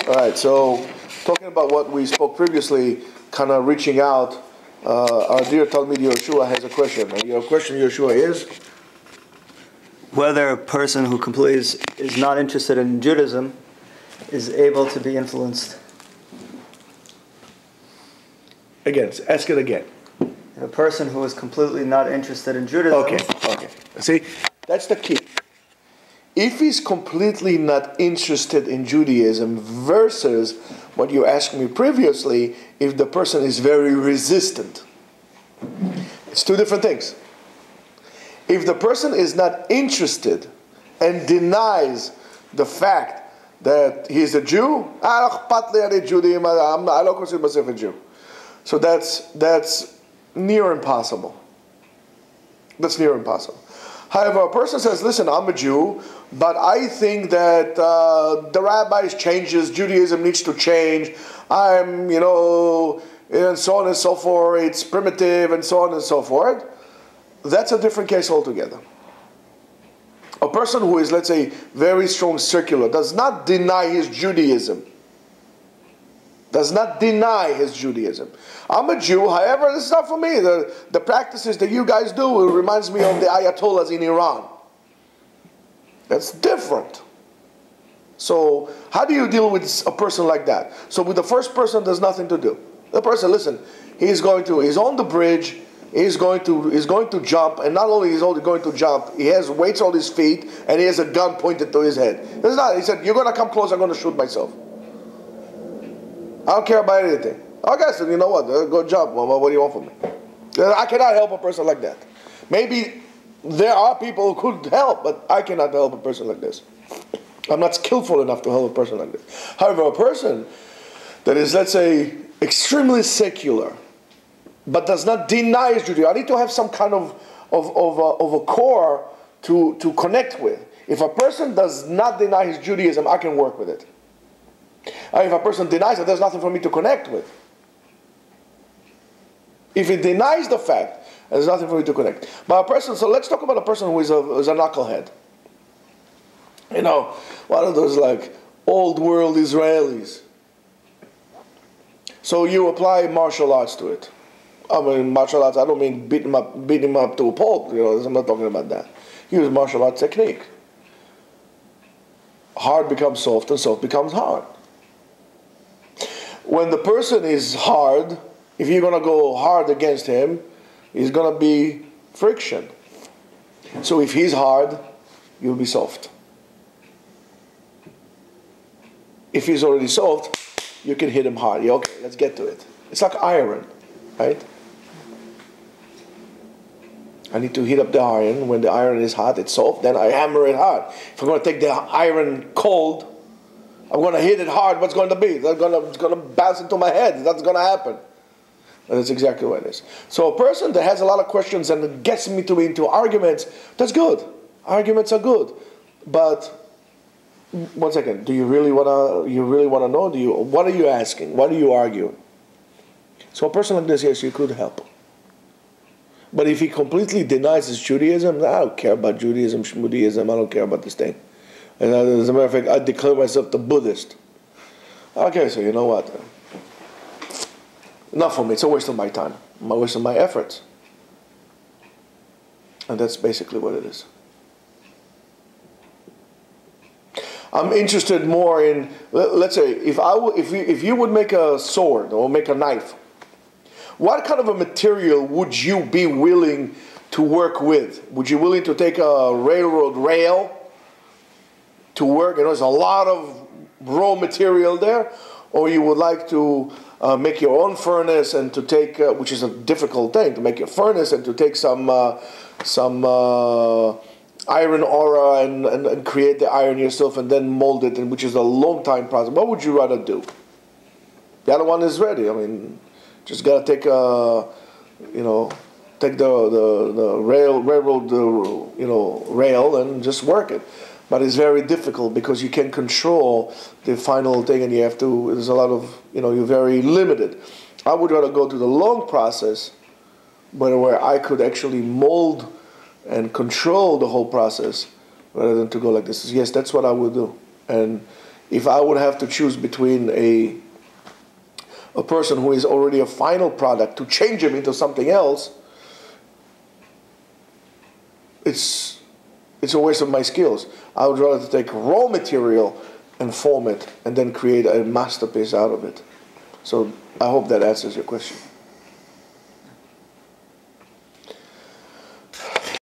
All right, so talking about what we spoke previously, kind of reaching out, our dear Talmid Yeshua has a question. And your question, Yeshua, is? Whether a person who completely is not interested in Judaism is able to be influenced. Again, ask it again. If a person who is completely not interested in Judaism... Okay. See, that's the key. If he's completely not interested in Judaism versus what you asked me previously, if the person is very resistant. It's two different things. If the person is not interested and denies the fact that he's a Jew, I don't consider myself a Jew. So that's near impossible. That's near impossible. However, a person says, listen, I'm a Jew, but I think that the rabbis changes, Judaism needs to change, and so on and so forth, it's primitive, and so on and so forth. That's a different case altogether. A person who is, let's say, very strong secular, does not deny his Judaism. Does not deny his Judaism. I'm a Jew, however, this is not for me. The practices that you guys do, it reminds me of the Ayatollahs in Iran. That's different. So, how do you deal with a person like that? So, with the first person, there's nothing to do. The person, listen, he's on the bridge, he's going to jump, and not only is he going to jump, he has weights on his feet, and he has a gun pointed to his head. He said, you're going to come close, I'm going to shoot myself. I don't care about anything. Okay, I said, you know what, go jump. What do you want from me? I cannot help a person like that. Maybe there are people who could help, but I cannot help a person like this. I'm not skillful enough to help a person like this. However, a person that is, let's say, extremely secular, but does not deny his Judaism, I need to have some kind of a core to connect with. If a person does not deny his Judaism, I can work with it. If a person denies it, there's nothing for me to connect with. If he denies the fact, there's nothing for me to connect. But a person, so let's talk about a person who is a knucklehead. One of those like old world Israelis. So you apply martial arts to it. I mean, martial arts, I don't mean beat him up to a pulp, I'm not talking about that. Use martial arts technique. Hard becomes soft and soft becomes hard. When the person is hard, if you're going to go hard against him, it's going to be friction. So if he's hard, you'll be soft. If he's already soft, you can hit him hard. Okay, let's get to it. It's like iron, right? I need to heat up the iron. When the iron is hot, it's soft, then I hammer it hard. If I'm going to take the iron cold, I'm going to hit it hard, what's going to be? It's going to bounce into my head. That's going to happen. And that's exactly what it is. So a person that has a lot of questions and gets me into arguments, that's good. Arguments are good. But, one second, do you really want to know? What are you asking? What are you arguing? So a person like this, yes, you could help. But if he completely denies his Judaism, I don't care about Judaism, Shmudaism, I don't care about this thing. And as a matter of fact, I declare myself the Buddhist. Okay, so you know what? Not for me. It's a waste of my time. A waste of my efforts. And that's basically what it is. I'm interested more in, let's say, if you would make a sword or make a knife, what kind of a material would you be willing to work with? Would you be willing to take a railroad rail to work? There's a lot of raw material there. Or you would like to make your own furnace and to take, which is a difficult thing, to make your furnace and to take some iron ore and create the iron yourself and then mold it, which is a long time process. What would you rather do? The other one is ready. I mean, just got to take take the railroad rail and just work it. But it's very difficult because you can control the final thing, and there's a lot of, you're very limited. I would rather go to the long process, but where I could actually mold and control the whole process, rather than to go like this. Yes, that's what I would do. And If I would have to choose between a person who is already a final product to change him into something else, it's a waste of my skills. I would rather take raw material and form it and then create a masterpiece out of it. So I hope that answers your question.